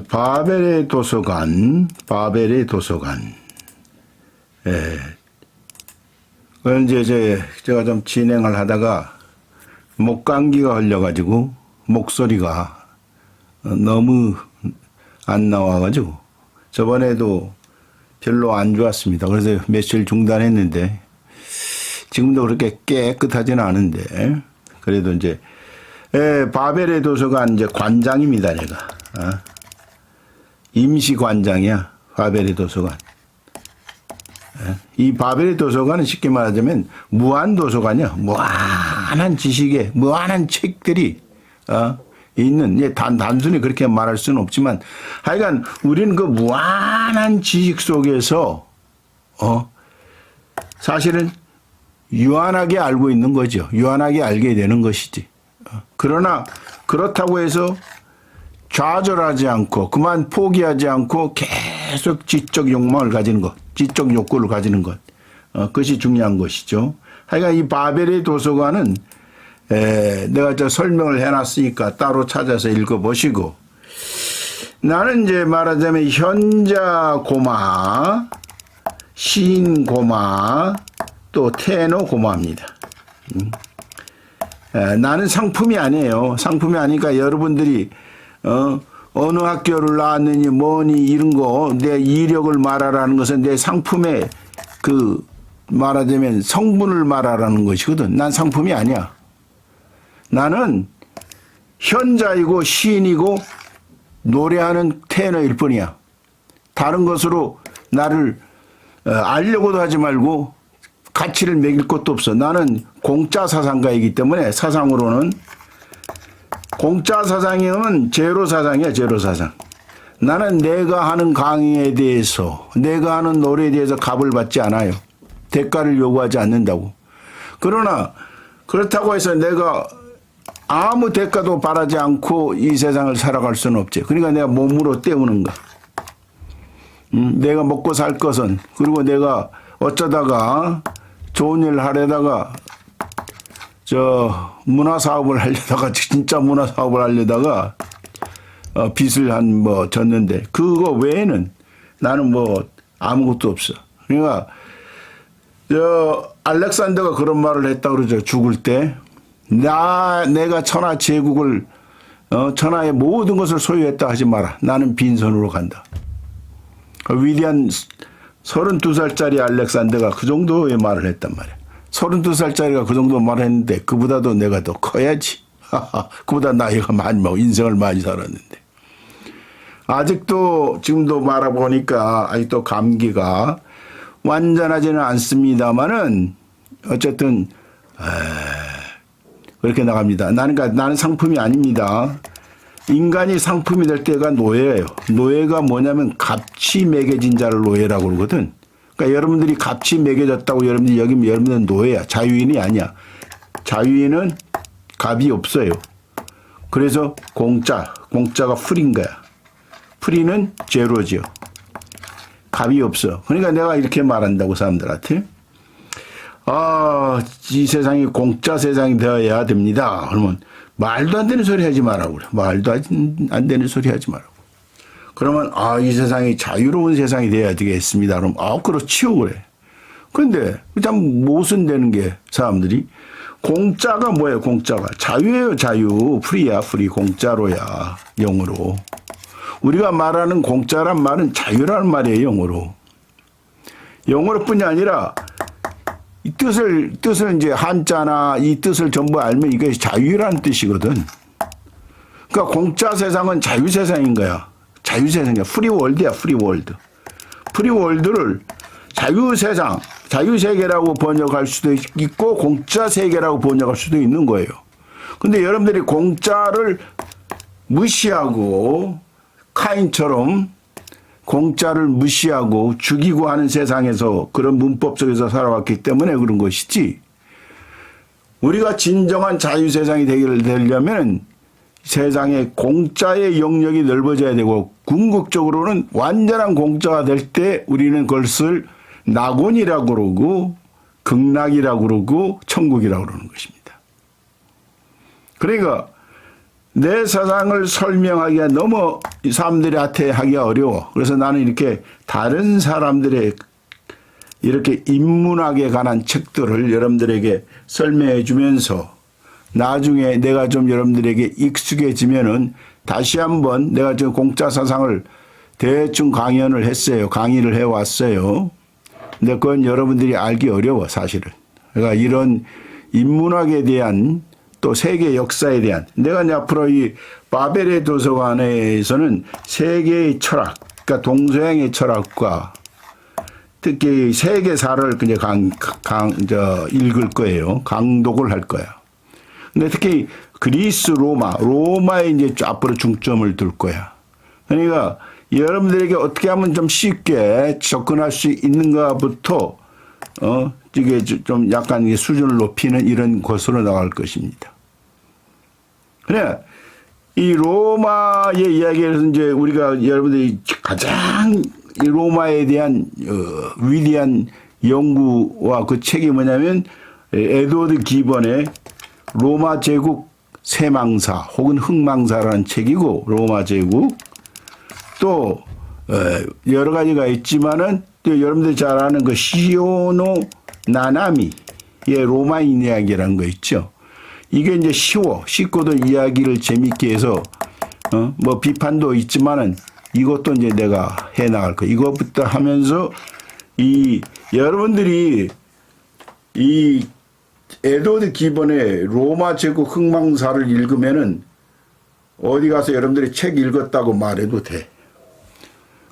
바벨의 도서관, 바벨의 도서관. 예. 그건 이제 제가 좀 진행을 하다가 목감기가 걸려가지고 목소리가 너무 안 나와가지고 저번에도 별로 안 좋았습니다. 그래서 며칠 중단했는데 지금도 그렇게 깨끗하지는 않은데 그래도 이제 바벨의 도서관 이제 관장입니다. 내가 임시 관장이야. 바벨의 도서관. 이 바벨의 도서관은 쉽게 말하자면 무한 도서관이야. 무한한 지식에 무한한 책들이 있는, 단순히 그렇게 말할 수는 없지만 하여간 우리는 그 무한한 지식 속에서 사실은 유한하게 알고 있는 거죠. 유한하게 알게 되는 것이지. 그러나 그렇다고 해서 좌절하지 않고 그만 포기하지 않고 계속 지적 욕망을 가지는 것, 지적 욕구를 가지는 것, 그것이 중요한 것이죠. 하여간 이 바벨의 도서관은 내가 저 설명을 해놨으니까 따로 찾아서 읽어보시고, 나는 이제 말하자면 현자 고마, 시인 고마, 또 테너 고마입니다. 나는 상품이 아니에요. 상품이 아니니까 여러분들이 어느 학교를 나왔느니 뭐니 이런 거 내 이력을 말하라는 것은 내 상품의 그 말하자면 성분을 말하라는 것이거든. 난 상품이 아니야. 나는 현자이고 시인이고 노래하는 테너일 뿐이야. 다른 것으로 나를 알려고도 하지 말고 가치를 매길 것도 없어. 나는 공짜 사상가이기 때문에 사상으로는 공짜 사상이면 제로 사상이야. 제로 사상. 나는 내가 하는 강의에 대해서 내가 하는 노래에 대해서 값을 받지 않아요. 대가를 요구하지 않는다고. 그러나 그렇다고 해서 내가 아무 대가도 바라지 않고 이 세상을 살아갈 수는 없지. 그러니까 내가 몸으로 때우는 거. 내가 먹고 살 것은, 그리고 내가 어쩌다가 좋은 일 하려다가 문화사업을 하려다가 진짜 문화사업을 하려다가 빚을 졌는데 그거 외에는 나는 아무것도 없어. 그러니까 알렉산더가 그런 말을 했다 그러죠. 죽을 때 내가 천하 제국을 천하의 모든 것을 소유했다 하지 마라. 나는 빈손으로 간다. 위대한 32살짜리 알렉산더가 그 정도의 말을 했단 말이야. 32살짜리가 그 정도 말을 했는데 그보다도 내가 더 커야지. 그보다 나이가 많이 먹고 인생을 많이 살았는데. 아직도 지금도 말아보니까 아직도 감기가 완전하지는 않습니다만은 어쨌든 그렇게 나갑니다. 나는 상품이 아닙니다. 인간이 상품이 될 때가 노예예요. 노예가 뭐냐면 값이 매겨진 자를 노예라고 그러거든. 그러니까 여러분들이 값이 매겨졌다고 여러분들이 여기면 여러분들은 노예야. 자유인이 아니야. 자유인은 값이 없어요. 그래서 공짜가 풀인 거야. 프리는 제로죠. 값이 없어. 그러니까 내가 이렇게 말한다고 사람들한테. 이 세상이 공짜 세상이 되어야 됩니다. 그러면 말도 안 되는 소리 하지 말라고 그래. 말도 안 되는 소리 하지 말라고. 그러면 이 세상이 자유로운 세상이 돼야 되겠습니다. 그럼 그렇지요 그래. 근데 참 모순되는 게 사람들이 공짜가 뭐예요? 공짜가 자유예요. 자유. 프리야. 프리. 공짜로야. 영어로. 우리가 말하는 공짜란 말은 자유라는 말이에요. 영어로. 영어로뿐이 아니라 이 뜻을 이제 한자나 이 뜻을 전부 알면 이게 자유라는 뜻이거든. 그러니까 공짜 세상은 자유 세상인 거야. 자유 세상이야. 프리월드야. 프리월드. 프리월드를 자유 세상, 자유 세계라고 번역할 수도 있고 공짜 세계라고 번역할 수도 있는 거예요. 근데 여러분들이 공짜를 무시하고 카인처럼 공짜를 무시하고 죽이고 하는 세상에서 그런 문법 속에서 살아왔기 때문에 그런 것이지, 우리가 진정한 자유세상이 되려면 세상에 공짜의 영역이 넓어져야 되고 궁극적으로는 완전한 공짜가 될 때 우리는 그것을 낙원이라고 그러고 극락이라고 그러고 천국이라고 그러는 것입니다. 그러니까 내 사상을 설명하기가 너무 사람들한테 하기가 어려워. 그래서 나는 이렇게 다른 사람들의 이렇게 인문학에 관한 책들을 여러분들에게 설명해 주면서 나중에 내가 좀 여러분들에게 익숙해지면은 다시 한번 내가 저 공짜 사상을 대충 강연을 했어요. 강의를 해왔어요. 근데 그건 여러분들이 알기 어려워, 사실은. 그러니까 이런 인문학에 대한 또 세계 역사에 대한, 내가 이제 앞으로 이 바벨의 도서관에서는 세계의 철학, 그러니까 동서양의 철학과 특히 세계사를 그냥 읽을 거예요. 강독을 할 거야. 근데 특히 그리스, 로마에 이제 앞으로 중점을 둘 거야. 그러니까 여러분들에게 어떻게 하면 좀 쉽게 접근할 수 있는가부터, 이게 좀 약간 수준을 높이는 이런 것으로 나갈 것입니다. 그래, 이 로마의 이야기에서 이제 우리가 여러분들이 가장 이 로마에 대한 위대한 연구와 그 책이 뭐냐면 에드워드 기번의 로마 제국 세망사 혹은 흑망사라는 책이고, 로마 제국 또 여러 가지가 있지만은 또 여러분들이 잘 아는 그 시오노 나나미의 로마인 이야기라는 거 있죠. 이게 이제 쉽고도 이야기를 재밌게 해서 뭐 비판도 있지만은 이것도 이제 내가 해 나갈 거. 이것부터 하면서 이 여러분들이 이 에드워드 기번의 로마 제국 흑망사를 읽으면은 어디 가서 여러분들이 책 읽었다고 말해도 돼.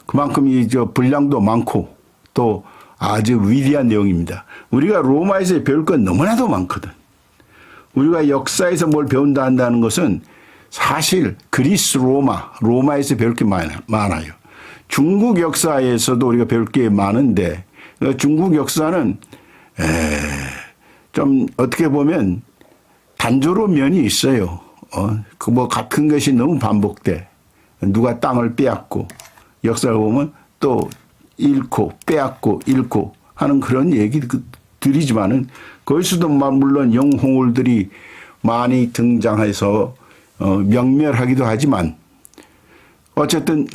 그만큼 이 분량도 많고 또 아주 위대한 내용입니다. 우리가 로마에서 배울 건 너무나도 많거든. 우리가 역사에서 뭘 배운다 한다는 것은 사실 그리스, 로마에서 배울 게 많아요. 중국 역사에서도 우리가 배울 게 많은데 중국 역사는 좀 어떻게 보면 단조로운 면이 있어요. 그 뭐 같은 것이 너무 반복돼. 누가 땅을 빼앗고 역사를 보면 또 잃고 빼앗고 잃고 하는 그런 얘기들이지만은 거기서도 물론 영웅들이 많이 등장해서 명멸하기도 하지만 어쨌든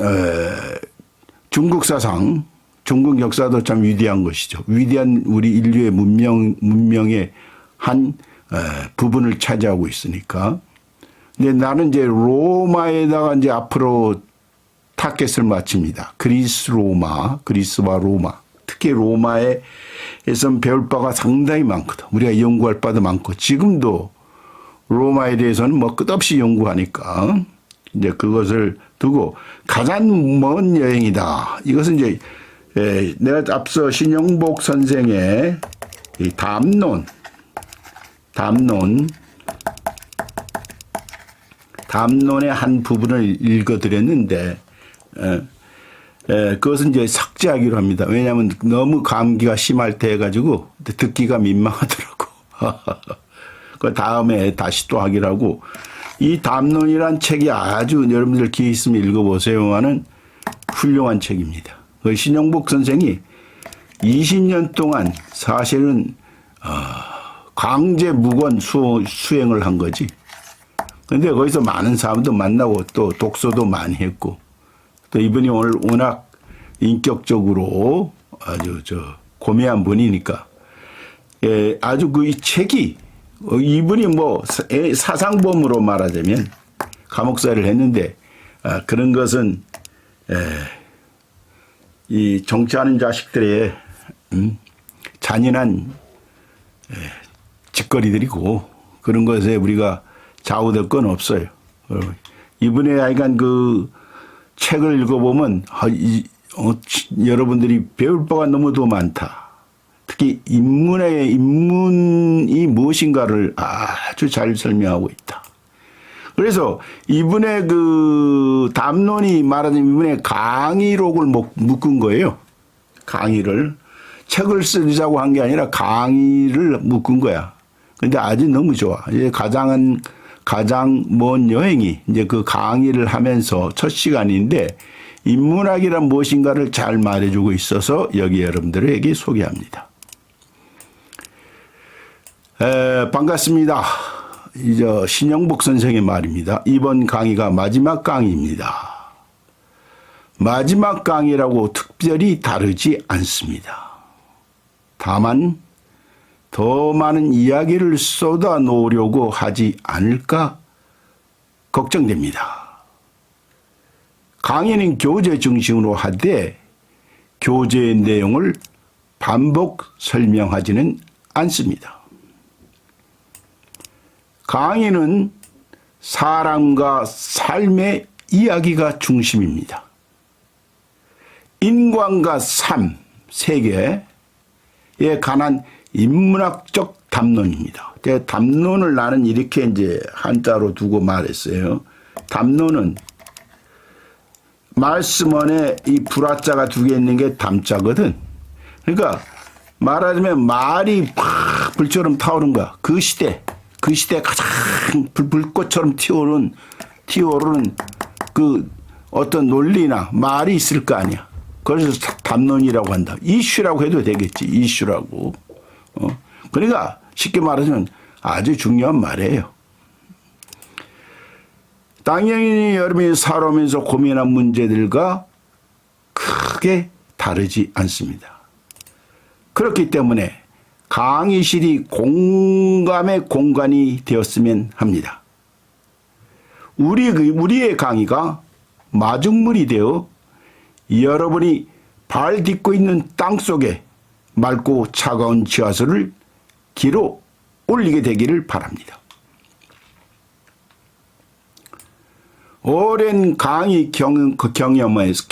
중국 사상, 중국 역사도 참 위대한 것이죠. 위대한 우리 인류의 문명의 한 부분을 차지하고 있으니까. 근데 나는 이제 로마에다가 이제 앞으로 타겟을 맞춥니다. 그리스와 로마. 특히 로마에선 배울 바가 상당히 많거든. 우리가 연구할 바도 많고 지금도 로마에 대해서는 뭐 끝없이 연구하니까 이제 그것을 두고 가장 먼 여행이다. 이것은 이제 내가 앞서 신영복 선생의 이 담론의 한 부분을 읽어드렸는데 그것은 이제 삭제하기로 합니다. 왜냐하면 너무 감기가 심할 때 해가지고 듣기가 민망하더라고. 그 다음에 다시 또 하기로 하고, 이 담론이란 책이 아주 여러분들 기회 있으면 읽어보세요 하는 훌륭한 책입니다. 그 신영복 선생이 20년 동안 사실은 강제 무권 수행을 한 거지. 근데 거기서 많은 사람도 만나고 또 독서도 많이 했고, 또 이분이 오늘 워낙 인격적으로 아주 고매한 분이니까 아주 그 이 책이 이분이 뭐 사상범으로 말하자면 감옥살이를 했는데 그런 것은 이 정치하는 자식들의 잔인한 짓거리들이고 그런 것에 우리가 좌우될 건 없어요. 이분의 하여간 그 책을 읽어보면 여러분들이 배울 바가 너무도 많다. 특히 인문이 무엇인가를 아주 잘 설명하고 있다. 그래서 이분의 그 담론이 말하자면 이분의 강의록을 묶은 거예요. 강의를. 책을 쓰자고 한 게 아니라 강의를 묶은 거야. 근데 아주 너무 좋아. 이제 가장 먼 여행이 이제 그 강의를 하면서 첫 시간인데 인문학이란 무엇인가를 잘 말해주고 있어서 여기 여러분들에게 소개합니다. 반갑습니다. 이제 신영복 선생의 말입니다. 이번 강의가 마지막 강의입니다. 마지막 강의라고 특별히 다르지 않습니다. 다만 더 많은 이야기를 쏟아 놓으려고 하지 않을까 걱정됩니다. 강의는 교재 중심으로 하되 교재의 내용을 반복 설명하지는 않습니다. 강의는 사람과 삶의 이야기가 중심입니다. 인간과 삶, 세계에 관한 인문학적 담론입니다. 담론을 나는 이렇게 이제 한자로 두고 말했어요. 담론은 말씀 안에 이 불화자가 두 개 있는 게 담자거든. 그러니까 말하자면 말이 팍 불처럼 타오른 거야. 그 시대 가장 불꽃처럼 튀어오르는 그 어떤 논리나 말이 있을 거 아니야. 그래서 담론이라고 한다. 이슈라고 해도 되겠지. 이슈라고. 그러니까 쉽게 말하면 아주 중요한 말이에요. 당연히 여러분이 살아오면서 고민한 문제들과 크게 다르지 않습니다. 그렇기 때문에 강의실이 공감의 공간이 되었으면 합니다. 우리의 강의가 마중물이 되어 여러분이 발 딛고 있는 땅 속에 맑고 차가운 지하수를 길어 올리게 되기를 바랍니다. 오랜 강의 경험에서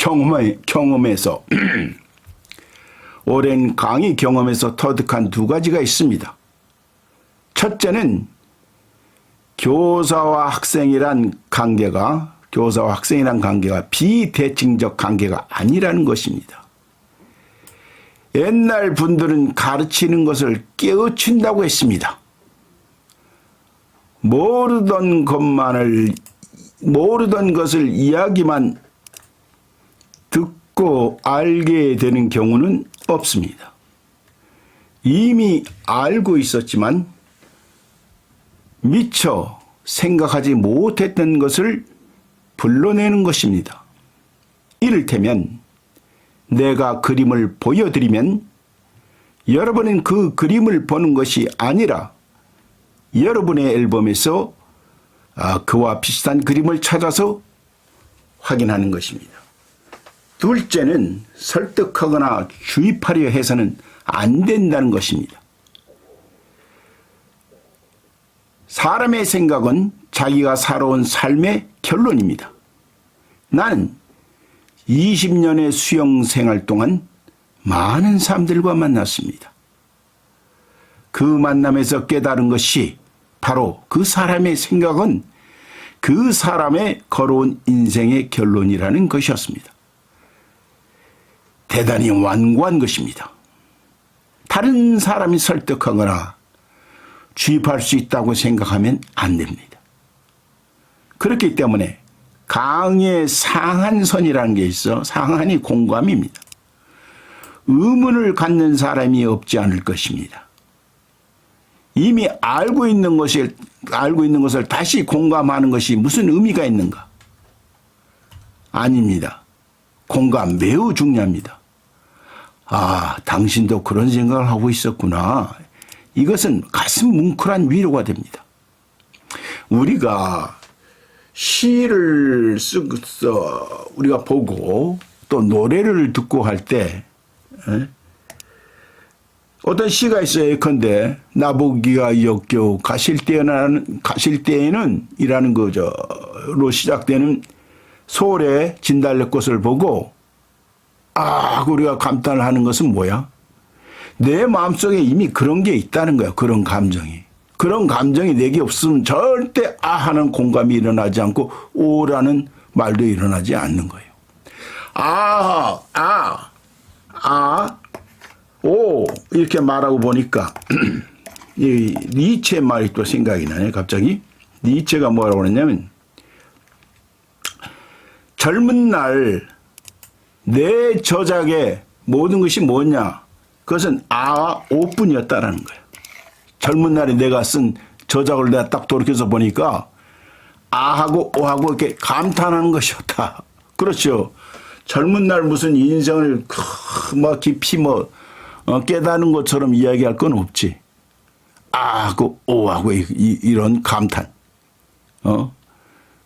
오랜 강의 경험에서 터득한 두 가지가 있습니다. 첫째는 교사와 학생이란 관계가 비대칭적 관계가 아니라는 것입니다. 옛날 분들은 가르치는 것을 깨우친다고 했습니다. 모르던 것을 이야기만 듣고 알게 되는 경우는 없습니다. 이미 알고 있었지만 미처 생각하지 못했던 것을 불러내는 것입니다. 이를테면 내가 그림을 보여드리면 여러분은 그 그림을 보는 것이 아니라 여러분의 앨범에서 그와 비슷한 그림을 찾아서 확인하는 것입니다. 둘째는 설득하거나 주입하려 해서는 안 된다는 것입니다. 사람의 생각은 자기가 살아온 삶의 결론입니다. 나는 20년의 수영 생활 동안 많은 사람들과 만났습니다. 그 만남에서 깨달은 것이 바로 그 사람의 생각은 그 사람의 걸어온 인생의 결론이라는 것이었습니다. 대단히 완고한 것입니다. 다른 사람이 설득하거나 주입할 수 있다고 생각하면 안 됩니다. 그렇기 때문에 강의 상한선이라는 게 있어. 상한이 공감입니다. 의문을 갖는 사람이 없지 않을 것입니다. 이미 알고 있는 것을 다시 공감하는 것이 무슨 의미가 있는가? 아닙니다. 공감 매우 중요합니다. 당신도 그런 생각을 하고 있었구나. 이것은 가슴 뭉클한 위로가 됩니다. 우리가 시를 쓰고서 우리가 보고 또 노래를 듣고 할 때 어떤 시가 있어요. 예컨대 나보기가 역겨우 가실 때에는 이라는 거로 시작되는 소래 진달래꽃을 보고 우리가 감탄을 하는 것은 뭐야? 내 마음속에 이미 그런 게 있다는 거야. 그런 감정이 내게 없으면 절대 하는 공감이 일어나지 않고 오라는 말도 일어나지 않는 거예요. 오 이렇게 말하고 보니까 이 니체 말이 또 생각이 나네. 갑자기 니체가 뭐라고 그랬냐면 젊은 날 내 저작의 모든 것이 뭐냐? 그것은 오뿐이었다라는 거예요. 젊은 날에 내가 쓴 저작을 내가 딱 돌이켜서 보니까 아하고 오하고 이렇게 감탄하는 것이었다. 그렇죠. 젊은 날 무슨 인생을 뭐 깊이 깨닫는 것처럼 이야기할 건 없지. 아하고 오하고 이런 감탄.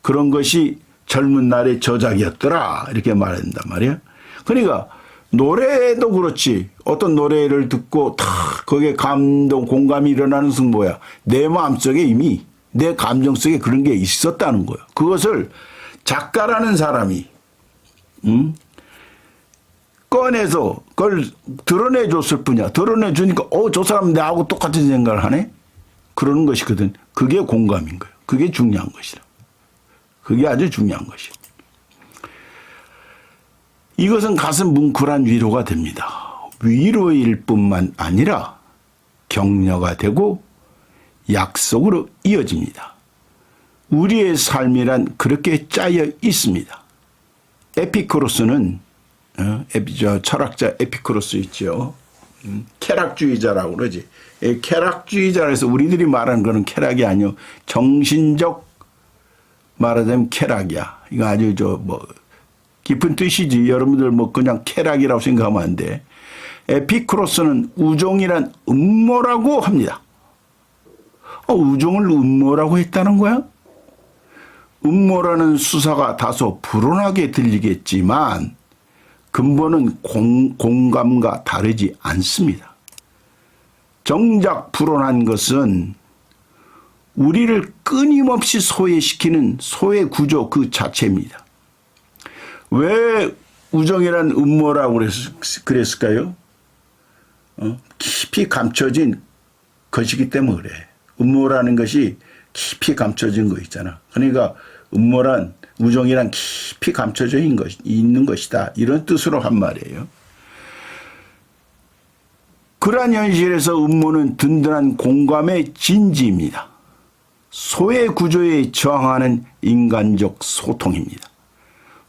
그런 것이 젊은 날의 저작이었더라. 이렇게 말한단 말이야. 그러니까 노래도 그렇지. 어떤 노래를 듣고 다 거기에 감동, 공감이 일어나는 것은 뭐야? 내 마음속에 이미 내 감정 속에 그런 게 있었다는 거예요. 그것을 작가라는 사람이 꺼내서 그걸 드러내 줬을 뿐이야. 드러내 주니까 저 사람 나하고 똑같은 생각을 하네? 그러는 것이거든. 그게 공감인 거예요. 그게 중요한 것이다. 그게 아주 중요한 것이에요. 이것은 가슴 뭉클한 위로가 됩니다. 위로일 뿐만 아니라 격려가 되고 약속으로 이어집니다. 우리의 삶이란 그렇게 짜여 있습니다. 에피쿠로스는 철학자 에피쿠로스 있죠. 쾌락주의자라고 그러지. 쾌락주의자라서 우리들이 말하는 거는 쾌락이 아니요. 정신적 말하자면 쾌락이야. 이거 아주 깊은 뜻이지. 여러분들 그냥 쾌락이라고 생각하면 안 돼. 에피쿠로스는 우종이란 음모라고 합니다. 우종을 음모라고 했다는 거야? 음모라는 수사가 다소 불온하게 들리겠지만 근본은 공감과 다르지 않습니다. 정작 불온한 것은 우리를 끊임없이 소외시키는 소외 구조 그 자체입니다. 왜 우정이란 음모라고 그랬을까요? 깊이 감춰진 것이기 때문에 그래. 음모라는 것이 깊이 감춰진 거 있잖아. 그러니까 음모란 우정이란 깊이 감춰져 있는 것이다. 이런 뜻으로 한 말이에요. 그러한 현실에서 음모는 든든한 공감의 진지입니다. 소외 구조에 저항하는 인간적 소통입니다.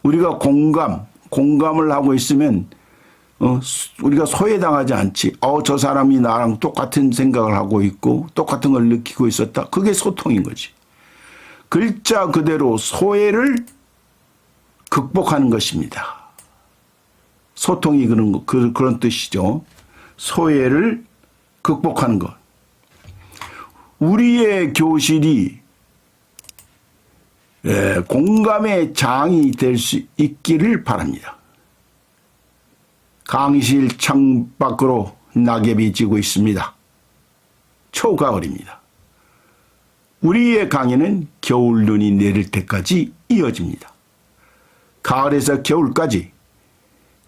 우리가 공감을 하고 있으면 우리가 소외당하지 않지. 저 사람이 나랑 똑같은 생각을 하고 있고 똑같은 걸 느끼고 있었다. 그게 소통인 거지. 글자 그대로 소외를 극복하는 것입니다. 소통이 그런 뜻이죠. 소외를 극복하는 것. 우리의 교실이 공감의 장이 될 수 있기를 바랍니다. 강의실 창밖으로 낙엽이 지고 있습니다. 초가을입니다. 우리의 강의는 겨울 눈이 내릴 때까지 이어집니다. 가을에서 겨울까지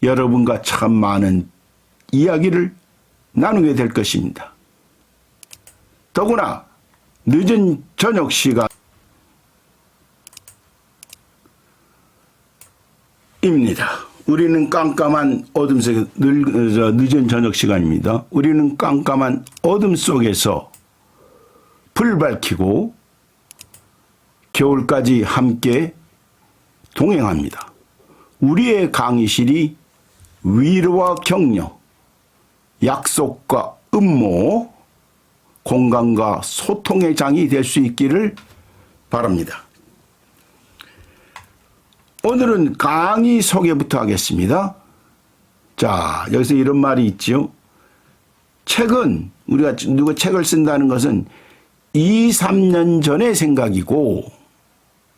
여러분과 참 많은 이야기를 나누게 될 것입니다. 더구나 늦은 저녁 시간입니다. 우리는 깜깜한 어둠 속에 늦은 저녁 시간입니다. 우리는 깜깜한 어둠 속에서 불 밝히고 겨울까지 함께 동행합니다. 우리의 강의실이 위로와 격려, 약속과 음모, 공감과 소통의 장이 될 수 있기를 바랍니다. 오늘은 강의 소개부터 하겠습니다. 자, 여기서 이런 말이 있죠. 책은 우리가 누가 책을 쓴다는 것은 2, 3년 전의 생각이고,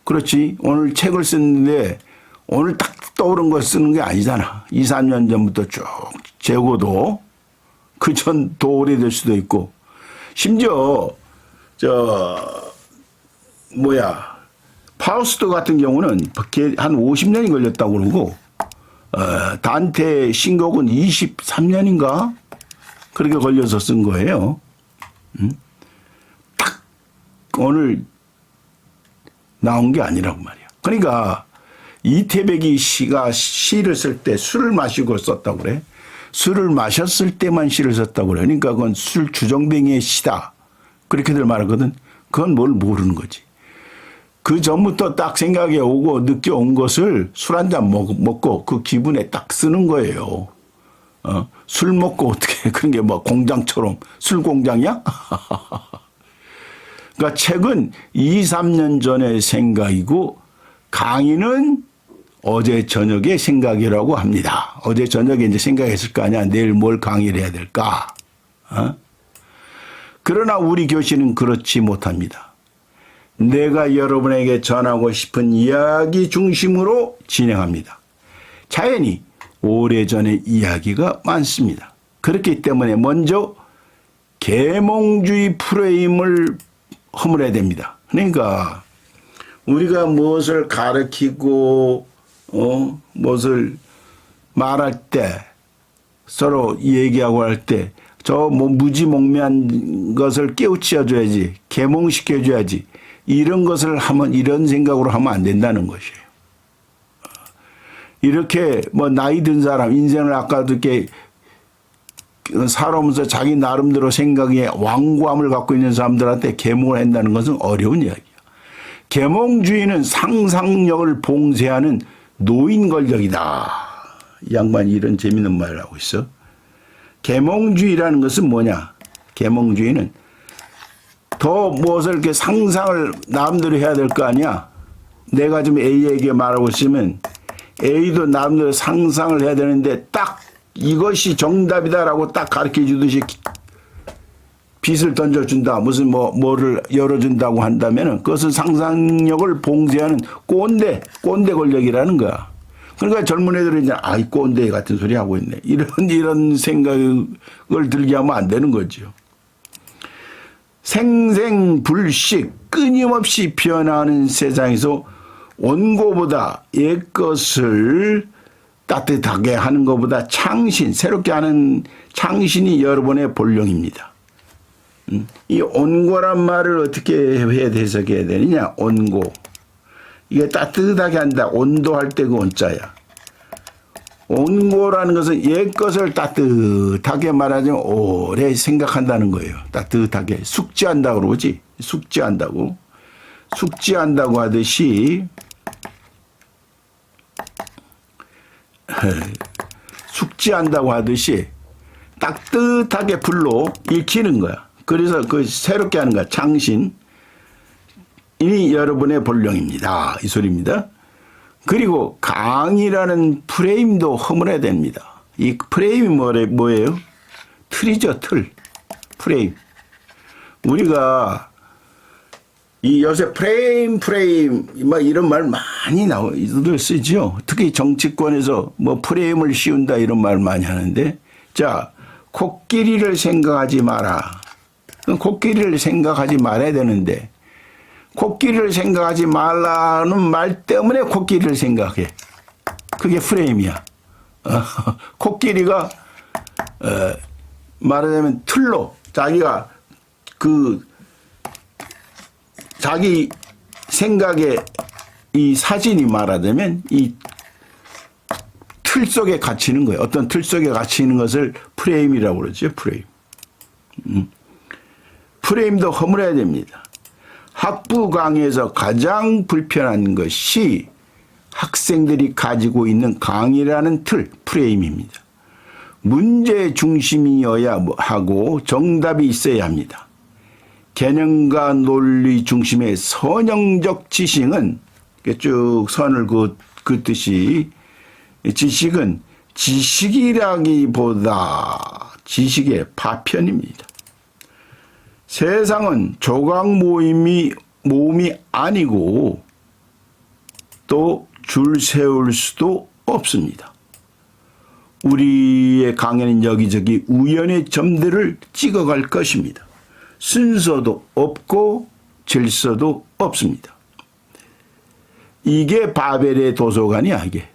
그렇지. 오늘 책을 쓰는데 오늘 딱 떠오른 걸 쓰는 게 아니잖아. 2, 3년 전부터 쭉 재고도 그 전 더 오래될 수도 있고, 심지어 파우스트 같은 경우는 한 50년이 걸렸다고 그러고, 단테 신곡은 23년인가 그렇게 걸려서 쓴 거예요. 딱 오늘 나온 게 아니라고 말이야. 그러니까 이태백이 시를 쓸 때 술을 마시고 썼다고 그래. 술을 마셨을 때만 시를 썼다고 그래. 그러니까 그건 술 주정뱅이의 시다. 그렇게들 말하거든. 그건 뭘 모르는 거지. 그 전부터 딱 생각이 오고 느껴온 것을 술 한 잔 먹고 그 기분에 딱 쓰는 거예요. 술 먹고 어떻게 그런 게 공장처럼 술 공장이야? 그러니까 책은 2, 3년 전의 생각이고 강의는 어제 저녁의 생각이라고 합니다. 어제 저녁에 이제 생각했을 거 아니야. 내일 뭘 강의를 해야 될까? 그러나 우리 교실은 그렇지 못합니다. 내가 여러분에게 전하고 싶은 이야기 중심으로 진행합니다. 자연히 오래전의 이야기가 많습니다. 그렇기 때문에 먼저 계몽주의 프레임을 허물어야 됩니다. 그러니까 우리가 무엇을 가르치고 무엇을 말할 때 서로 얘기하고 할 때 저 뭐 무지몽매한 것을 깨우쳐줘야지, 계몽시켜줘야지, 이런 것을 하면, 이런 생각으로 하면 안 된다는 것이에요. 이렇게 뭐 나이 든 사람, 인생을 아까도 이렇게 살아오면서 자기 나름대로 생각에 완고함을 갖고 있는 사람들한테 계몽을 한다는 것은 어려운 이야기야. 계몽주의는 상상력을 봉쇄하는 노인 권력이다. 이 양반이 이런 재밌는 말을 하고 있어. 계몽주의라는 것은 뭐냐? 계몽주의는 더 무엇을 이렇게 상상을 나름대로 해야 될 거 아니야? 내가 지금 A에게 말하고 있으면 A도 나름대로 상상을 해야 되는데 딱 이것이 정답이다라고 딱 가르쳐 주듯이 빛을 던져준다. 무슨 뭐를 열어준다고 한다면은 그것은 상상력을 봉쇄하는 꼰대 권력이라는 거야. 그러니까 젊은 애들은 이제 아이 꼰대 같은 소리 하고 있네. 이런 생각을 들게 하면 안 되는 거죠. 생생불식 끊임없이 변화하는 세상에서 원고보다 옛것을 따뜻하게 하는 것보다 창신, 새롭게 하는 창신이 여러분의 본령입니다. 이 온고란 말을 어떻게 해석해야 되느냐? 온고. 이게 따뜻하게 한다. 온도할 때 그 온자야. 온고라는 것은 옛것을 따뜻하게 말하자면 오래 생각한다는 거예요. 따뜻하게. 숙지한다고 그러지. 숙지한다고. 숙지한다고 하듯이 숙지한다고 하듯이 따뜻하게 불로 익히는 거야. 그래서 그 새롭게 하는 거야. 창신이 여러분의 본령입니다. 이 소리입니다. 그리고 강이라는 프레임도 허물어야 됩니다. 이 프레임이 뭐예요? 틀이죠, 틀. 프레임. 우리가 이 요새 프레임 막 이런 말 많이 늘 쓰죠. 특히 정치권에서 뭐 프레임을 씌운다 이런 말 많이 하는데, 자, 코끼리를 생각하지 마라. 코끼리를 생각하지 말아야 되는데, 코끼리를 생각하지 말라는 말 때문에 코끼리를 생각해. 그게 프레임이야. 코끼리가 말하자면 틀로 자기가 자기 생각에 이 사진이 말하자면 이 틀 속에 갇히는 거예요. 어떤 틀 속에 갇히는 것을 프레임이라고 그러죠. 프레임. 프레임도 허물어야 됩니다. 학부 강의에서 가장 불편한 것이 학생들이 가지고 있는 강의라는 틀, 프레임입니다. 문제 중심이어야 하고 정답이 있어야 합니다. 개념과 논리 중심의 선형적 지식은 쭉 선을 긋듯이 지식은 지식이라기보다 지식의 파편입니다. 세상은 조각 모음이 아니고 또 줄 세울 수도 없습니다. 우리의 강에는 여기저기 우연의 점들을 찍어갈 것입니다. 순서도 없고 질서도 없습니다. 이게 바벨의 도서관이야, 이게.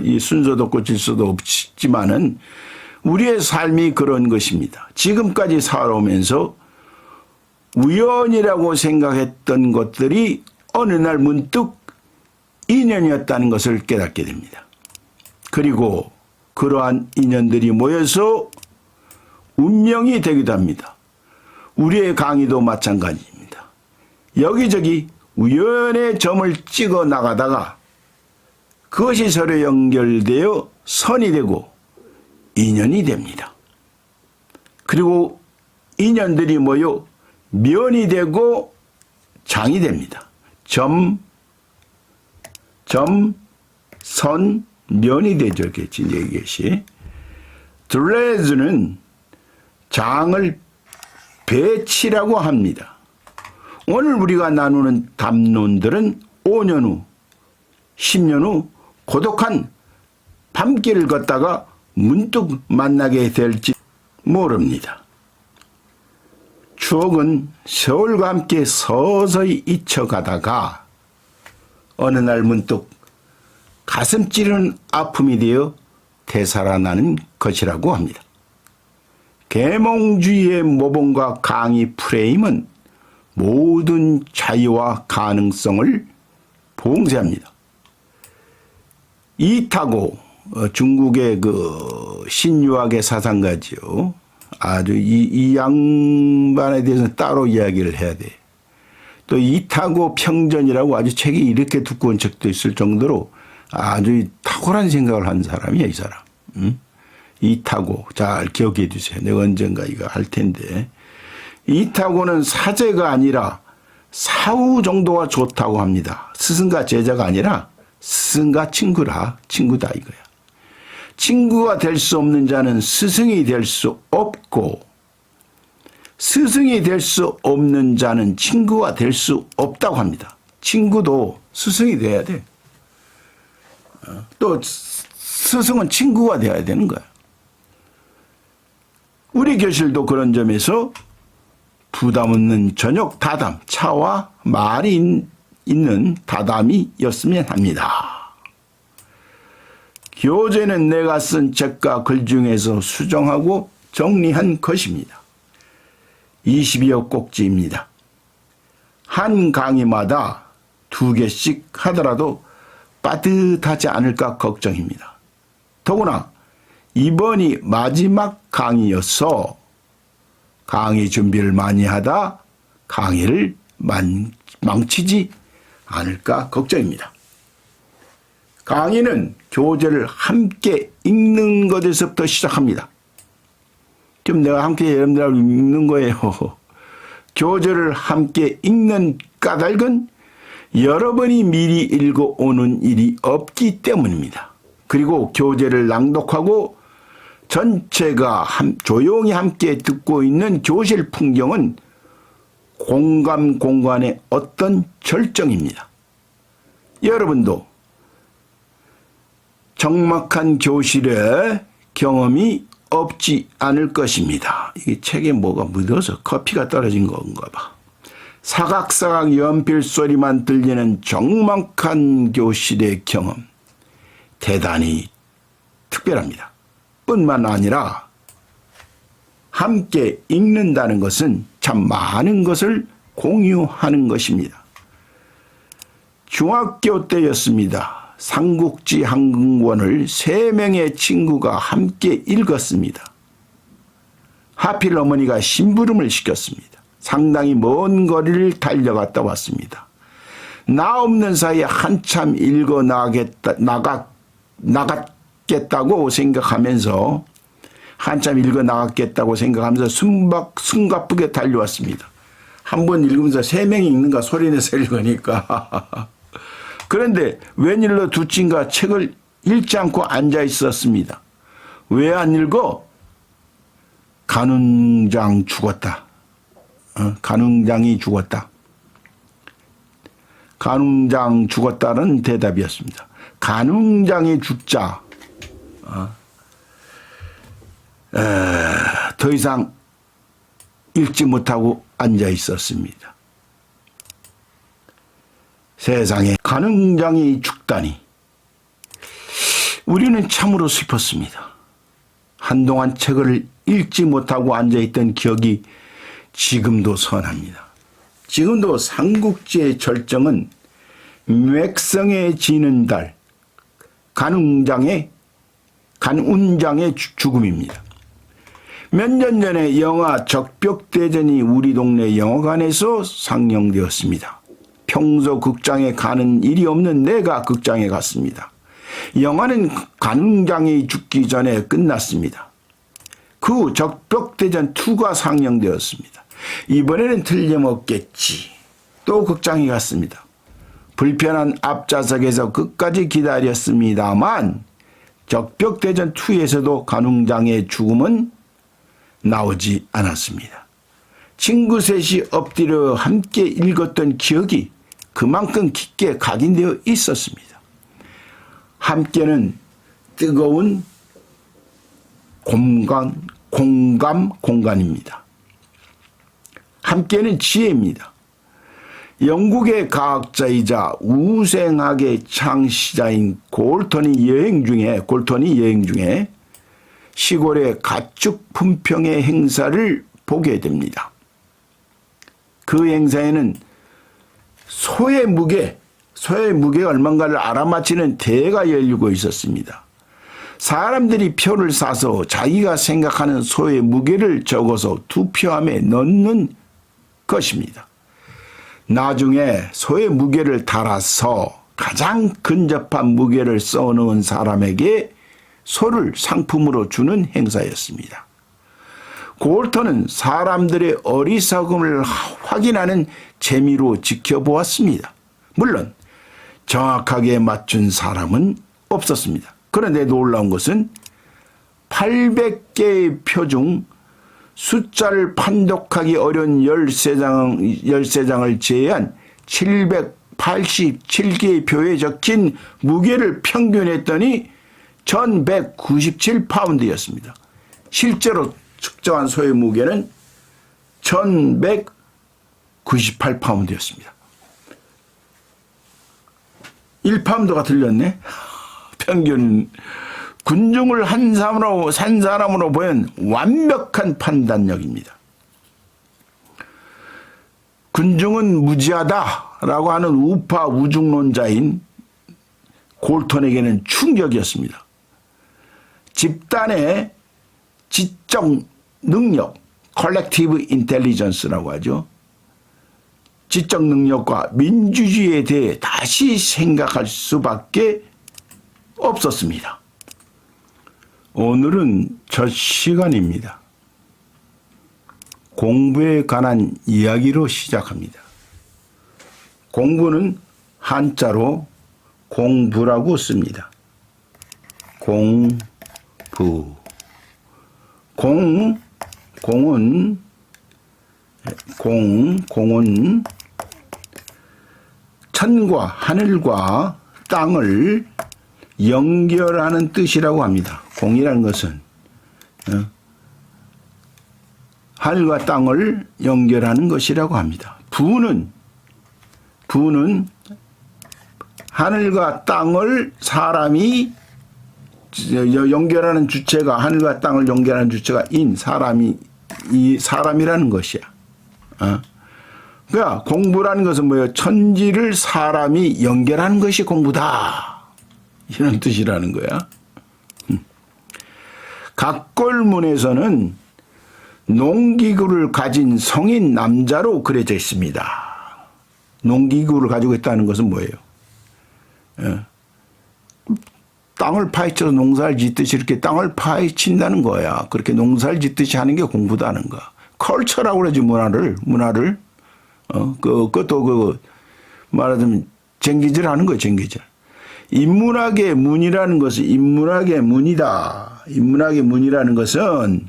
이 순서도 없고 질서도 없지만은 우리의 삶이 그런 것입니다. 지금까지 살아오면서 우연이라고 생각했던 것들이 어느 날 문득 인연이었다는 것을 깨닫게 됩니다. 그리고 그러한 인연들이 모여서 운명이 되기도 합니다. 우리의 강의도 마찬가지입니다. 여기저기 우연의 점을 찍어 나가다가 그것이 서로 연결되어 선이 되고 인연이 됩니다. 그리고 인연들이 모여 면이 되고 장이 됩니다. 선, 면이 되죠. 이것이. 드레즈는 장을 배치라고 합니다. 오늘 우리가 나누는 담론들은 5년 후, 10년 후 고독한 밤길을 걷다가 문득 만나게 될지 모릅니다. 추억은 세월과 함께 서서히 잊혀가다가 어느 날 문득 가슴 찌르는 아픔이 되어 되살아나는 것이라고 합니다. 계몽주의의 모범과 강의 프레임은 모든 자유와 가능성을 봉쇄합니다. 이타고 중국의 그 신유학의 사상가지요. 아주 이 양반에 대해서는 따로 이야기를 해야 돼. 또 이타고 평전이라고 아주 책이 이렇게 두꺼운 책도 있을 정도로 아주 탁월한 생각을 한 사람이야, 이 사람. 이타고 잘 기억해 주세요. 내가 언젠가 이거 할 텐데. 이타고는 사제가 아니라 사후 정도가 좋다고 합니다. 스승과 제자가 아니라 스승과 친구다 이거야. 친구가 될 수 없는 자는 스승이 될 수 없고 스승이 될 수 없는 자는 친구가 될 수 없다고 합니다. 친구도 스승이 돼야 돼. 또 스승은 친구가 돼야 되는 거야. 우리 교실도 그런 점에서 부담 없는 저녁 다담, 차와 말이 있는 다담이었으면 합니다. 교재는 내가 쓴 책과 글 중에서 수정하고 정리한 것입니다. 20여 꼭지입니다. 한 강의마다 2개씩 하더라도 빠듯하지 않을까 걱정입니다. 더구나 이번이 마지막 강의여서 강의 준비를 많이 하다 강의를 망치지 않을까 걱정입니다. 강의는 교재를 함께 읽는 것에서부터 시작합니다. 지금 내가 함께 여러분들하고 읽는 거예요. 교재를 함께 읽는 까닭은 여러분이 미리 읽어오는 일이 없기 때문입니다. 그리고 교재를 낭독하고 전체가 조용히 함께 듣고 있는 교실 풍경은 공간의 어떤 절정입니다. 여러분도 적막한 교실의 경험이 없지 않을 것입니다. 이 책에 뭐가 묻어서 커피가 떨어진 건가 봐. 사각사각 연필 소리만 들리는 적막한 교실의 경험. 대단히 특별합니다. 뿐만 아니라 함께 읽는다는 것은 참 많은 것을 공유하는 것입니다. 중학교 때였습니다. 삼국지 한 권을 3명의 친구가 함께 읽었습니다. 하필 어머니가 심부름을 시켰습니다. 상당히 먼 거리를 달려갔다 왔습니다. 나 없는 사이에 한참 읽어 나갔겠다고 생각하면서 숨가쁘게 달려왔습니다. 한 번 읽으면서 3명이 읽는가 소리내서 읽으니까. 그런데 웬일로 두 친구가 책을 읽지 않고 앉아 있었습니다. 왜 안 읽어? 간웅장 죽었다. 간웅장이 죽었다. 간웅장 죽었다는 대답이었습니다. 간웅장이 죽자 더 이상 읽지 못하고 앉아 있었습니다. 세상에 간웅장이 죽다니. 우리는 참으로 슬펐습니다. 한동안 책을 읽지 못하고 앉아있던 기억이 지금도 선합니다. 지금도 삼국지의 절정은 맥성에 지는 달, 간운장의 죽음입니다. 몇 년 전에 영화 적벽대전이 우리 동네 영화관에서 상영되었습니다. 평소 극장에 가는 일이 없는 내가 극장에 갔습니다. 영화는 간웅장이 죽기 전에 끝났습니다. 그 후 적벽대전 2가 상영되었습니다. 이번에는 틀림없겠지. 또 극장에 갔습니다. 불편한 앞좌석에서 끝까지 기다렸습니다만 적벽대전2에서도 간웅장의 죽음은 나오지 않았습니다. 친구 셋이 엎드려 함께 읽었던 기억이 그만큼 깊게 각인되어 있었습니다. 함께는 뜨거운 공감입니다. 함께는 지혜입니다. 영국의 과학자이자 우생학의 창시자인 골턴이 여행 중에 시골의 가축 품평회 행사를 보게 됩니다. 그 행사에는 소의 무게가 얼마인가를 알아맞히는 대회가 열리고 있었습니다. 사람들이 표를 사서 자기가 생각하는 소의 무게를 적어서 투표함에 넣는 것입니다. 나중에 소의 무게를 달아서 가장 근접한 무게를 써놓은 사람에게 소를 상품으로 주는 행사였습니다. 골턴은 사람들의 어리석음을 확인하는 재미로 지켜보았습니다. 물론 정확하게 맞춘 사람은 없었습니다. 그런데 놀라운 것은 800개의 표 중 숫자를 판독하기 어려운 13장을 제외한 787개의 표에 적힌 무게를 평균했더니 1197파운드였습니다. 실제로 측정한 소의 무게는 1198파운드였습니다. 1파운드가 틀렸네. 평균 군중을 산 사람으로 보인 완벽한 판단력입니다. 군중은 무지하다라고 하는 우파 우중론자인 골턴에게는 충격이었습니다. 집단의 지적 능력, 컬렉티브 인텔리전스라고 하죠. 지적 능력과 민주주의에 대해 다시 생각할 수밖에 없었습니다. 오늘은 첫 시간입니다. 공부에 관한 이야기로 시작합니다. 공부는 한자로 공부라고 씁니다. 공부. 공은 천과 하늘과 땅을 연결하는 뜻이라고 합니다. 공이라는 것은 하늘과 땅을 연결하는 것이라고 합니다. 부는 하늘과 땅을 사람이 연결하는 주체가, 하늘과 땅을 연결하는 주체가 사람이라는 것이야. 그러니까 공부라는 것은 뭐예요? 천지를 사람이 연결하는 것이 공부다. 이런 뜻이라는 거야. 각골문에서는 농기구를 가진 성인 남자로 그려져 있습니다. 농기구를 가지고 있다는 것은 뭐예요? 땅을 파헤쳐서 농사를 짓듯이 이렇게 땅을 파헤친다는 거야. 그렇게 농사를 짓듯이 하는 게 공부다는 거야. 컬처라고 그러지, 문화를. 그것도 말하자면 쟁기질 하는 거예요, 쟁기질. 인문학의 문이라는 것은 인문학의 문이다. 인문학의 문이라는 것은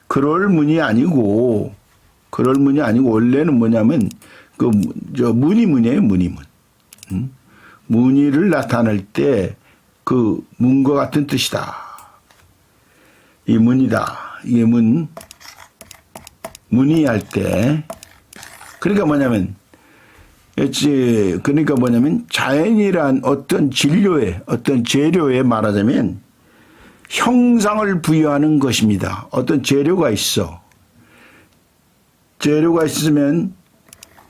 그럴 문이 아니고 원래는 뭐냐면 문이에요, 문이문. 문의를 나타낼 때 그 문과 같은 뜻이다. 이 문이다. 이게 문의할 때. 그러니까 뭐냐면 자연이란 어떤 재료에 말하자면 형상을 부여하는 것입니다. 어떤 재료가 있어. 재료가 있으면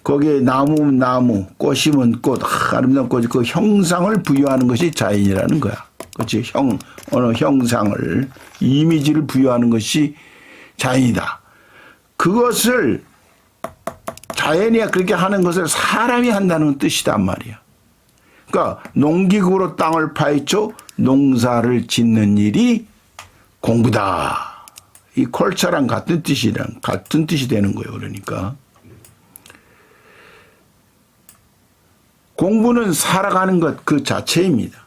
거기에 나무면 나무, 꽃이면 꽃, 아름다운 꽃이 그 형상을 부여하는 것이 자연이라는 거야. 그렇지? 어느 형상을, 이미지를 부여하는 것이 자연이다. 그것을 자연이 그렇게 하는 것을 사람이 한다는 뜻이단 말이야. 그러니까 농기구로 땅을 파헤쳐 농사를 짓는 일이 공부다. 이 컬처랑 같은 뜻이 되는 거예요. 그러니까 공부는 살아가는 것 그 자체입니다.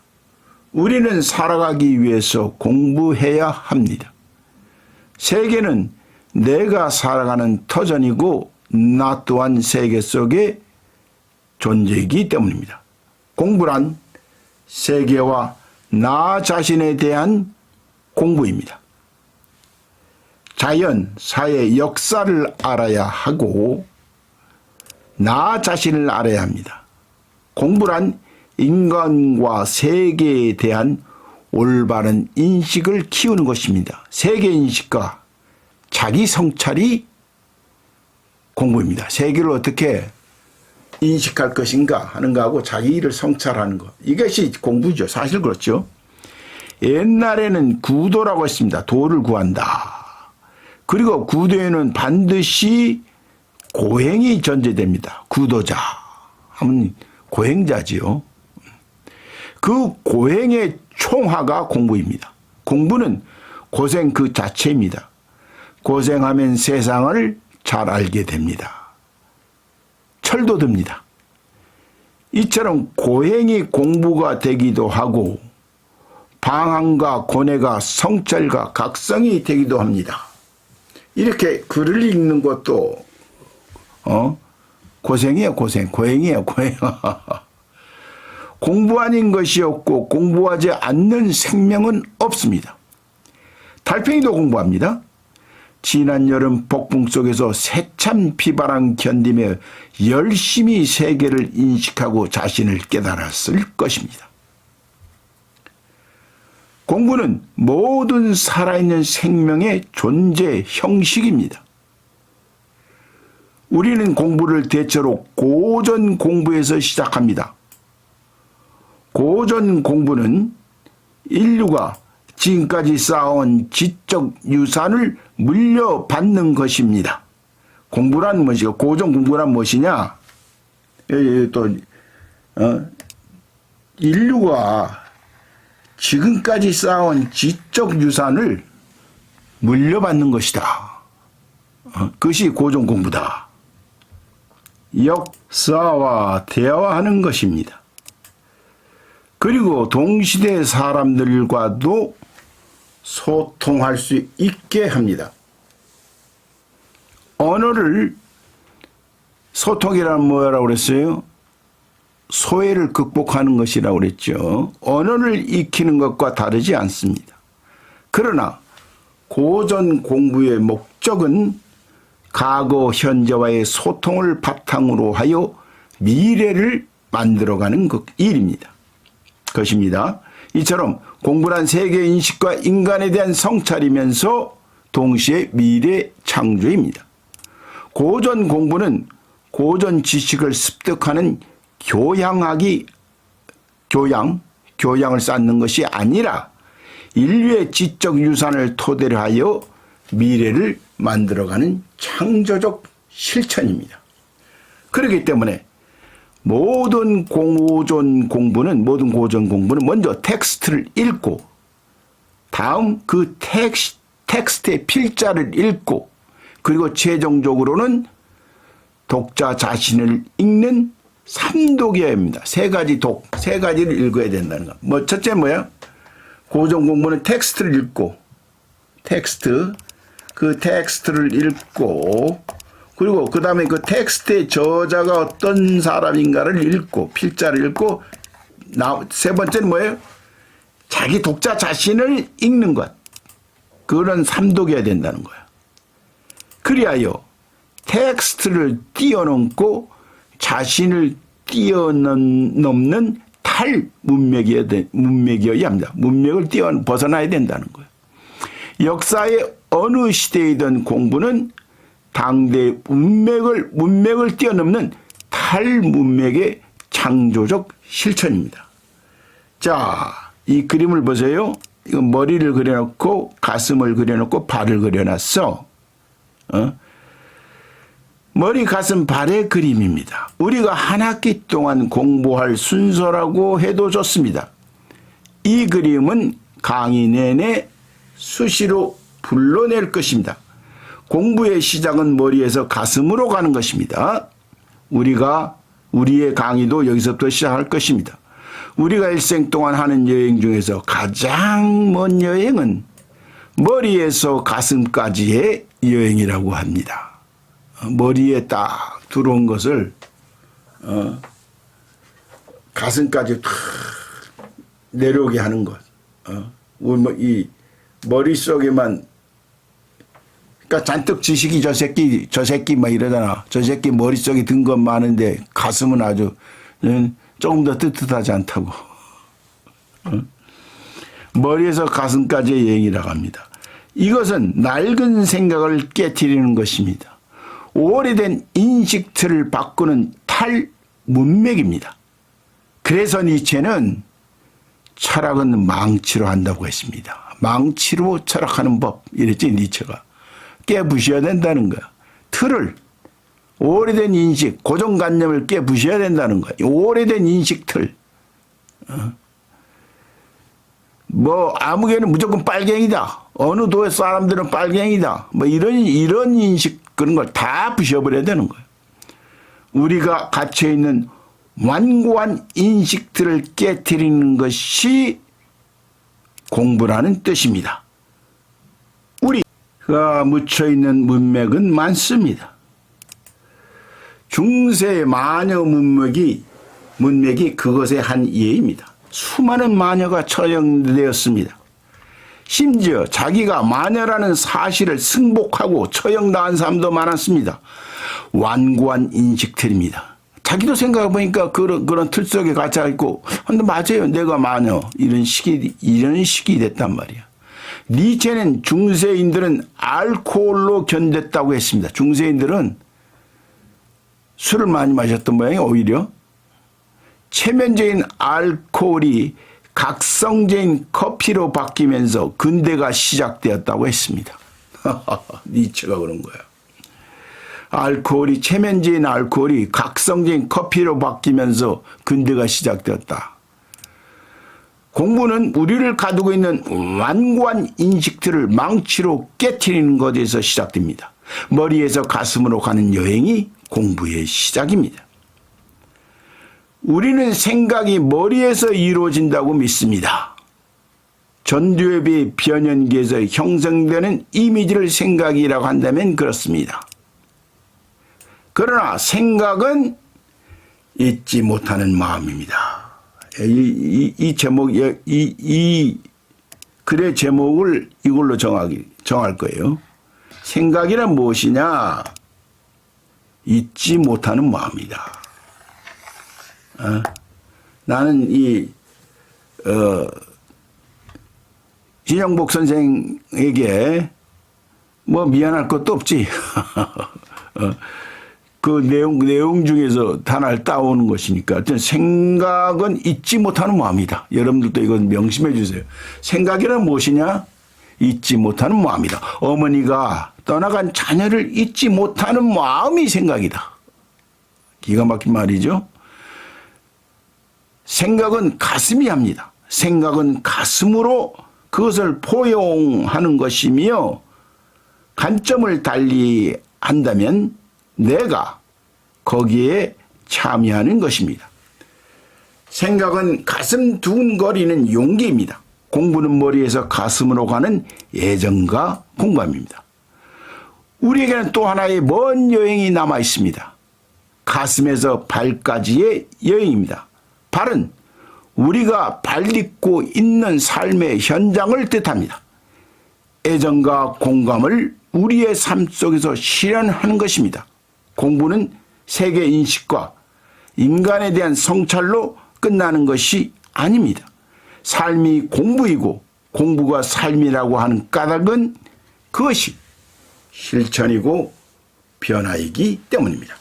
우리는 살아가기 위해서 공부해야 합니다. 세계는 내가 살아가는 터전이고 나 또한 세계 속의 존재이기 때문입니다. 공부란 세계와 나 자신에 대한 공부입니다. 자연, 사회, 역사를 알아야 하고 나 자신을 알아야 합니다. 공부란 인간과 세계에 대한 올바른 인식을 키우는 것입니다. 세계인식과 자기 성찰이 공부입니다. 세계를 어떻게 인식할 것인가 하는 거하고 자기를 성찰하는 것. 이것이 공부죠. 사실 그렇죠. 옛날에는 구도라고 했습니다. 도를 구한다. 그리고 구도에는 반드시 고행이 전제됩니다. 구도자 하면 고행자지요. 그 고행의 총화가 공부입니다. 공부는 고생 그 자체입니다. 고생하면 세상을 잘 알게 됩니다. 철도 듭니다. 이처럼 고행이 공부가 되기도 하고 방황과 고뇌가 성찰과 각성이 되기도 합니다. 이렇게 글을 읽는 것도 고생이에요. 고생. 고행이에요. 고행. 공부 아닌 것이 없고 공부하지 않는 생명은 없습니다. 달팽이도 공부합니다. 지난 여름 폭풍 속에서 세찬 비바람 견디며 열심히 세계를 인식하고 자신을 깨달았을 것입니다. 공부는 모든 살아있는 생명의 존재 형식입니다. 우리는 공부를 대체로 고전 공부에서 시작합니다. 고전 공부는 인류가 지금까지 쌓아온 지적 유산을 물려받는 것입니다. 공부란 무엇이고 고전 공부란 무엇이냐? 또 인류가 지금까지 쌓아온 지적 유산을 물려받는 것이다. 그것이 고전 공부다. 역사와 대화하는 것입니다. 그리고 동시대 사람들과도 소통할 수 있게 합니다. 언어를 소통이란 뭐라고 그랬어요? 소외를 극복하는 것이라고 그랬죠. 언어를 익히는 것과 다르지 않습니다. 그러나 고전 공부의 목적은 과거 현재와의 소통을 바탕으로 하여 미래를 만들어가는 일입니다. 것입니다. 이처럼 공부란 세계 인식과 인간에 대한 성찰이면서 동시에 미래 창조입니다. 고전 공부는 고전 지식을 습득하는 교양을 쌓는 것이 아니라 인류의 지적 유산을 토대로 하여 미래를 만들어가는 창조적 실천입니다. 그렇기 때문에 모든 고전 공부는 먼저 텍스트를 읽고 다음 그 텍스트의 필자를 읽고 그리고 최종적으로는 독자 자신을 읽는 삼독이어야합니다. 세 가지를 읽어야 된다는 거. 첫째 뭐야? 고전 공부는 텍스트를 읽고 그 텍스트를 읽고 그리고 그 다음에 그 텍스트의 저자가 어떤 사람인가를 읽고 필자를 읽고 세 번째는 뭐예요? 자기 독자 자신을 읽는 것. 그런 삼독이어야 된다는 거야. 그리하여 텍스트를 뛰어넘고 자신을 뛰어넘는 문맥이어야 합니다. 문맥을 벗어나야 된다는 거예요. 역사의 어느 시대이든 공부는 당대 문맥을 뛰어넘는 탈문맥의 창조적 실천입니다. 자, 이 그림을 보세요. 이건 머리를 그려놓고 가슴을 그려놓고 발을 그려놨어. 머리, 가슴, 발의 그림입니다. 우리가 한 학기 동안 공부할 순서라고 해도 좋습니다. 이 그림은 강의 내내 수시로 불러낼 것입니다. 공부의 시작은 머리에서 가슴으로 가는 것입니다. 우리의 강의도 여기서부터 시작할 것입니다. 우리가 일생 동안 하는 여행 중에서 가장 먼 여행은 머리에서 가슴까지의 여행이라고 합니다. 머리에 딱 들어온 것을 가슴까지 탁 내려오게 하는 것. 이 머릿속에만, 그러니까 잔뜩 지식이 저 새끼 막 이러잖아. 저 새끼 머릿속에 든 건 많은데 가슴은 아주 조금 더 뜨뜻하지 않다고. 머리에서 가슴까지의 여행이라고 합니다. 이것은 낡은 생각을 깨트리는 것입니다. 오래된 인식틀을 바꾸는 탈문맥입니다. 그래서 니체는 철학은 망치로 한다고 했습니다. 망치로 철학하는 법, 이랬지 니체가. 깨부셔야 된다는 거야. 틀을, 오래된 인식, 고정관념을 깨부셔야 된다는 거야. 오래된 인식틀. 뭐 아무개는 무조건 빨갱이다. 어느 도의 사람들은 빨갱이다. 뭐 이런 인식, 그런 걸 다 부셔버려야 되는 거야. 우리가 갇혀있는 완고한 인식들을 깨트리는 것이 공부라는 뜻입니다. 우리가 묻혀있는 문맥은 많습니다. 중세 마녀 문맥이 그것의 한 예입니다. 수많은 마녀가 처형되었습니다. 심지어 자기가 마녀라는 사실을 승복하고 처형당한 사람도 많았습니다. 완고한 인식틀입니다. 자기도 생각해보니까 그런 틀 속에 갇혀있고, 근데 맞아요. 내가 마녀. 이런 식이 됐단 말이야. 니체는 중세인들은 알코올로 견뎠다고 했습니다. 중세인들은 술을 많이 마셨던 모양이 오히려 체면적인 알코올이 각성적인 커피로 바뀌면서 근대가 시작되었다고 했습니다. 니체가 그런 거야. 체면적인 알코올이 각성적인 커피로 바뀌면서 근대가 시작되었다. 공부는 우리를 가두고 있는 완고한 인식들을 망치로 깨트리는 것에서 시작됩니다. 머리에서 가슴으로 가는 여행이 공부의 시작입니다. 우리는 생각이 머리에서 이루어진다고 믿습니다. 전두엽의 변연기에서 형성되는 이미지를 생각이라고 한다면 그렇습니다. 그러나 생각은 잊지 못하는 마음입니다. 이 제목, 이 글의 제목을 이걸로 정할 거예요. 생각이란 무엇이냐? 잊지 못하는 마음이다. 나는 신영복 선생에게 뭐 미안할 것도 없지. 그 내용 중에서 하나를 따오는 것이니까. 생각은 잊지 못하는 마음이다. 여러분들도 이건 명심해 주세요. 생각이란 무엇이냐? 잊지 못하는 마음이다. 어머니가 떠나간 자녀를 잊지 못하는 마음이 생각이다. 기가 막힌 말이죠. 생각은 가슴이 합니다. 생각은 가슴으로 그것을 포용하는 것이며, 관점을 달리 한다면 내가 거기에 참여하는 것입니다. 생각은 가슴 두근거리는 용기입니다. 공부는 머리에서 가슴으로 가는 애정과 공감입니다. 우리에게는 또 하나의 먼 여행이 남아 있습니다. 가슴에서 발까지의 여행입니다. 발은 우리가 발딛고 있는 삶의 현장을 뜻합니다. 애정과 공감을 우리의 삶 속에서 실현하는 것입니다. 공부는 세계 인식과 인간에 대한 성찰로 끝나는 것이 아닙니다. 삶이 공부이고 공부가 삶이라고 하는 까닭은 그것이 실천이고 변화이기 때문입니다.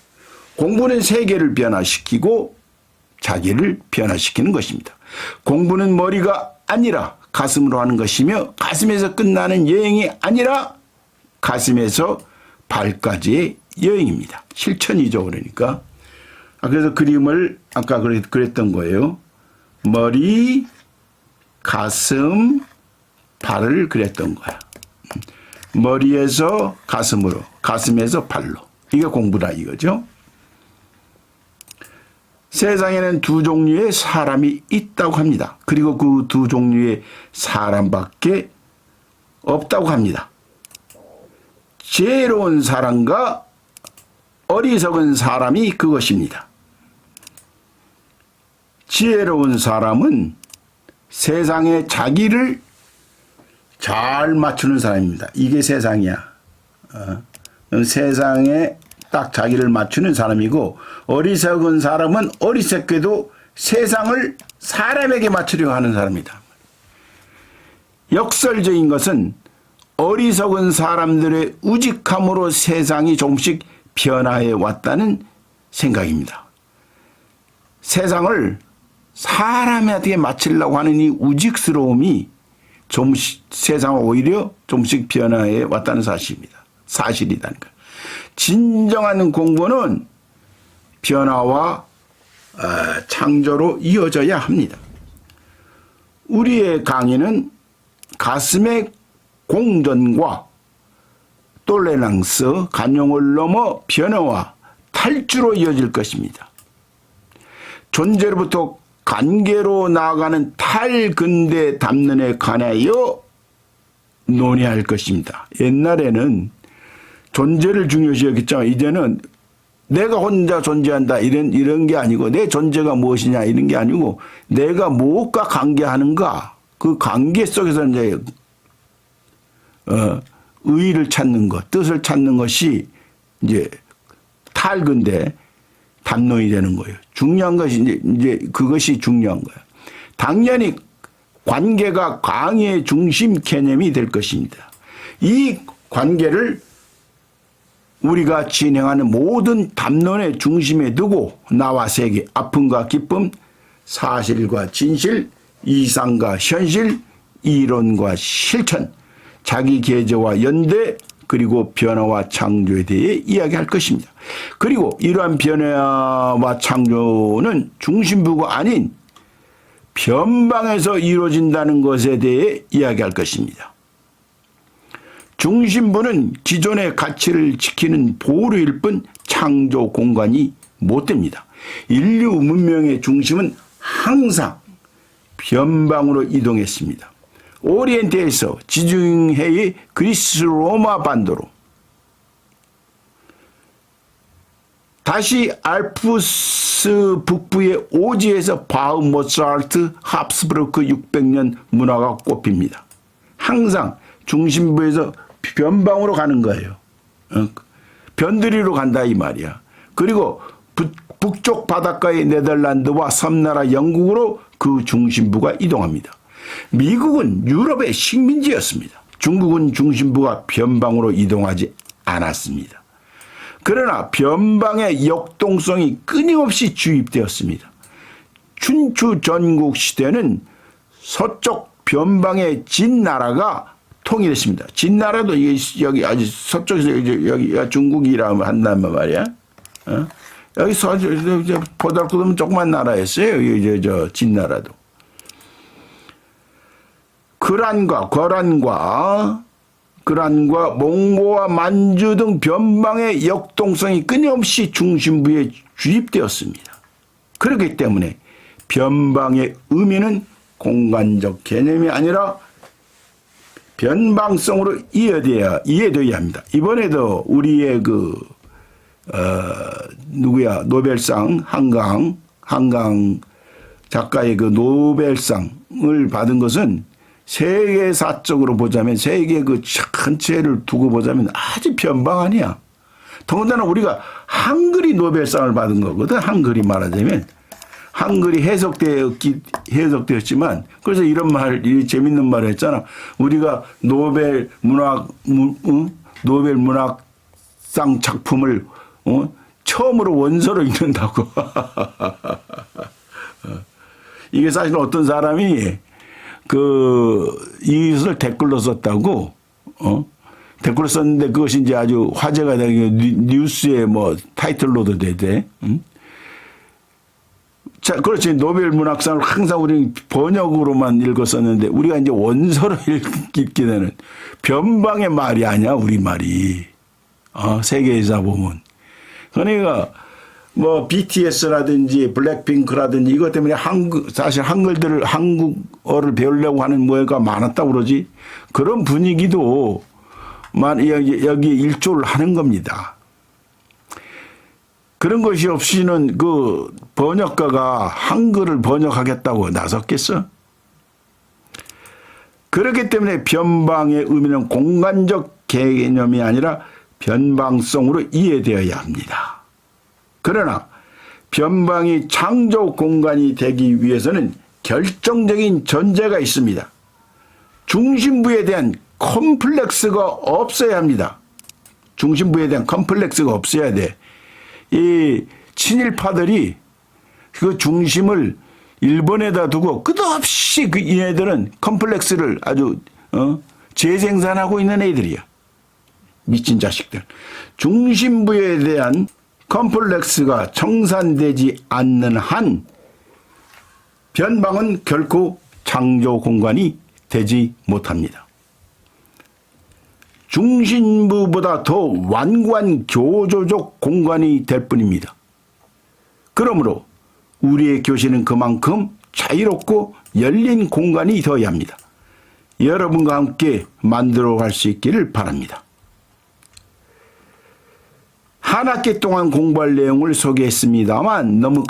공부는 세계를 변화시키고 자기를 변화시키는 것입니다. 공부는 머리가 아니라 가슴으로 하는 것이며, 가슴에서 끝나는 여행이 아니라 가슴에서 발까지의 여행입니다. 실천이죠. 그러니까. 그래서 그림을 아까 그랬던 거예요. 머리, 가슴, 발을 그렸던 거야. 머리에서 가슴으로, 가슴에서 발로. 이게 공부다 이거죠. 세상에는 두 종류의 사람이 있다고 합니다. 그리고 그 두 종류의 사람밖에 없다고 합니다. 지혜로운 사람과 어리석은 사람이 그것입니다. 지혜로운 사람은 세상에 자기를 잘 맞추는 사람입니다. 이게 세상이야. 세상에 딱 자기를 맞추는 사람이고, 어리석은 사람은 어리석게도 세상을 사람에게 맞추려고 하는 사람이다. 역설적인 것은 어리석은 사람들의 우직함으로 세상이 조금씩 변화해 왔다는 생각입니다. 세상을 사람한테 맞추려고 하는 이 우직스러움이 조금씩 세상을 오히려 조금씩 변화해 왔다는 사실입니다. 사실이다니까. 진정한 공부는 변화와 창조로 이어져야 합니다. 우리의 강의는 가슴의 공전과 톨레랑스, 간용을 넘어 변화와 탈주로 이어질 것입니다. 존재로부터 관계로 나아가는 탈근대 담론에 관하여 논의할 것입니다. 옛날에는 존재를 중요시 여겼지만 이제는 내가 혼자 존재한다 이런 게 아니고, 내 존재가 무엇이냐 이런 게 아니고, 내가 무엇과 관계하는가, 그 관계 속에서 이제 의의를 찾는 것, 뜻을 찾는 것이 이제 탈근대 담론이 되는 거예요. 중요한 것이 이제 그것이 중요한 거예요. 당연히 관계가 강의의 중심 개념이 될 것입니다. 이 관계를 우리가 진행하는 모든 담론의 중심에 두고 나와 세계, 아픔과 기쁨, 사실과 진실, 이상과 현실, 이론과 실천, 자기 계제와 연대, 그리고 변화와 창조에 대해 이야기할 것입니다. 그리고 이러한 변화와 창조는 중심부가 아닌 변방에서 이루어진다는 것에 대해 이야기할 것입니다. 중심부는 기존의 가치를 지키는 보루일 뿐 창조 공간이 못 됩니다. 인류 문명의 중심은 항상 변방으로 이동했습니다. 오리엔트에서 지중해의 그리스 로마 반도로, 다시 알프스 북부의 오지에서 바흐, 모차르트, 합스부르크 600년 문화가 꼽힙니다. 항상 중심부에서 변방으로 가는 거예요. 변두리로 간다 이 말이야. 그리고 북쪽 바닷가의 네덜란드와 섬나라 영국으로 그 중심부가 이동합니다. 미국은 유럽의 식민지였습니다. 중국은 중심부가 변방으로 이동하지 않았습니다. 그러나 변방의 역동성이 끊임없이 주입되었습니다. 춘추 전국 시대는 서쪽 변방의 진나라가 통일했습니다. 진나라도 여기 아주 서쪽에서 여기 중국이라고 한단 말이야. 여기 보달고도 조그만 나라였어요. 저 진나라도. 거란과 몽고와 만주 등 변방의 역동성이 끊임없이 중심부에 주입되었습니다. 그렇기 때문에 변방의 의미는 공간적 개념이 아니라 변방성으로 이해되어야 합니다. 이번에도 우리의 노벨상 한강 작가의 그 노벨상을 받은 것은 세계사적으로 보자면, 세계 그 전체를 두고 보자면 아주 변방 아니야. 더군다나 우리가 한글이 노벨상을 받은 거거든. 한글이 말하자면. 한글이 해석되었지만, 그래서 이런 재밌는 말을 했잖아. 우리가 노벨 문학상 작품을, 처음으로 원서로 읽는다고. 이게 사실 어떤 사람이 이것을 댓글로 썼다고, 댓글로 썼는데 그것이 이제 아주 화제가 되고 뉴스에 타이틀로도 되대. 자, 그렇지. 노벨 문학상을 항상 우리는 번역으로만 읽었었는데 우리가 이제 원서로 읽게 되는 변방의 말이 아니야, 우리 말이. 세계에서 보면. 그러니까 뭐 BTS라든지 블랙핑크라든지 이것 때문에 사실 한국어를 배우려고 하는 모여가 많았다고 그러지. 그런 분위기도 여기 일조를 하는 겁니다. 그런 것이 없이는 그 번역가가 한글을 번역하겠다고 나섰겠어? 그렇기 때문에 변방의 의미는 공간적 개념이 아니라 변방성으로 이해되어야 합니다. 그러나 변방이 창조 공간이 되기 위해서는 결정적인 전제가 있습니다. 중심부에 대한 컴플렉스가 없어야 합니다. 중심부에 대한 컴플렉스가 없어야 돼. 이 친일파들이 그 중심을 일본에다 두고 끝없이 그 얘네들은 컴플렉스를 아주 재생산하고 있는 애들이야. 미친 자식들. 중심부에 대한 컴플렉스가 청산되지 않는 한 변방은 결코 창조 공간이 되지 못합니다. 중심부보다 더 완고한 교조적 공간이 될 뿐입니다. 그러므로 우리의 교실은 그만큼 자유롭고 열린 공간이 되어야 합니다. 여러분과 함께 만들어갈 수 있기를 바랍니다. 한 학기 동안 공부할 내용을 소개했습니다만 너무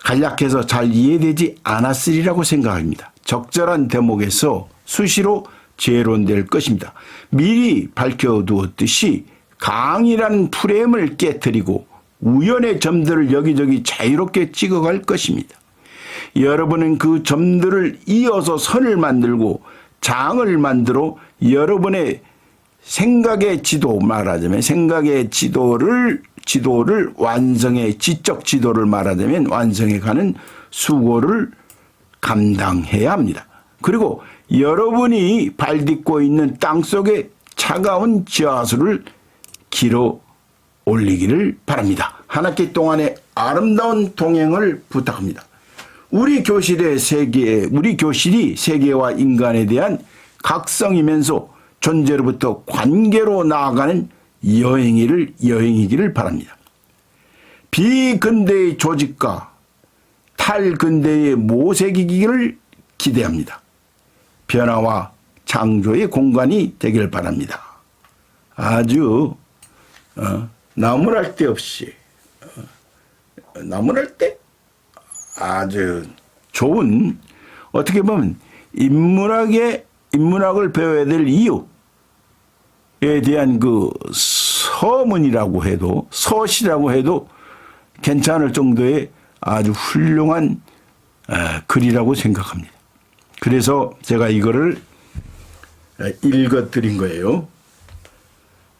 간략해서 잘 이해되지 않았으리라고 생각합니다. 적절한 대목에서 수시로 재론될 것입니다. 미리 밝혀두었듯이 강의라는 프레임을 깨뜨리고 우연의 점들을 여기저기 자유롭게 찍어갈 것입니다. 여러분은 그 점들을 이어서 선을 만들고 장을 만들어 여러분의 생각의 지도, 말하자면 생각의 지도를 지적 지도를 말하자면 완성해 가는 수고를 감당해야 합니다. 그리고 여러분이 발딛고 있는 땅속에 차가운 지하수를 길어 올리기를 바랍니다. 한 학기 동안의 아름다운 동행을 부탁합니다. 우리 교실이 세계와 인간에 대한 각성이면서 존재로부터 관계로 나아가는 여행이기를 바랍니다. 비근대의 조직과 탈근대의 모색이기를 기대합니다. 변화와 창조의 공간이 되길 바랍니다. 아주 나무랄 데 없이 나무랄 데 아주 좋은, 어떻게 보면 인문학을 배워야 될 이유에 대한 그 서문이라고 해도, 서시라고 해도 괜찮을 정도의 아주 훌륭한 글이라고 생각합니다. 그래서 제가 이거를 읽어드린 거예요.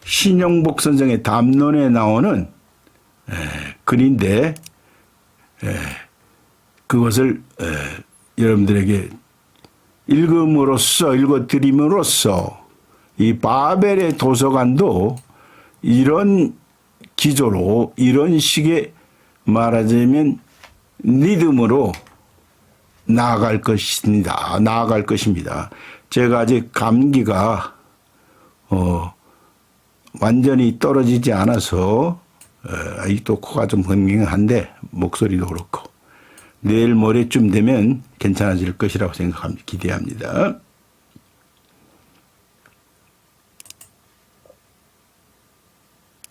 신영복 선생의 담론에 나오는 글인데 그것을 여러분들에게 읽어드림으로써 이 바벨의 도서관도 이런 기조로, 이런 식의 말하자면 리듬으로 나아갈 것입니다. 제가 아직 감기가 완전히 떨어지지 않아서 아직도 코가 좀 건강한데 목소리도 그렇고 내일 모레쯤 되면 괜찮아질 것이라고 생각합니다. 기대합니다.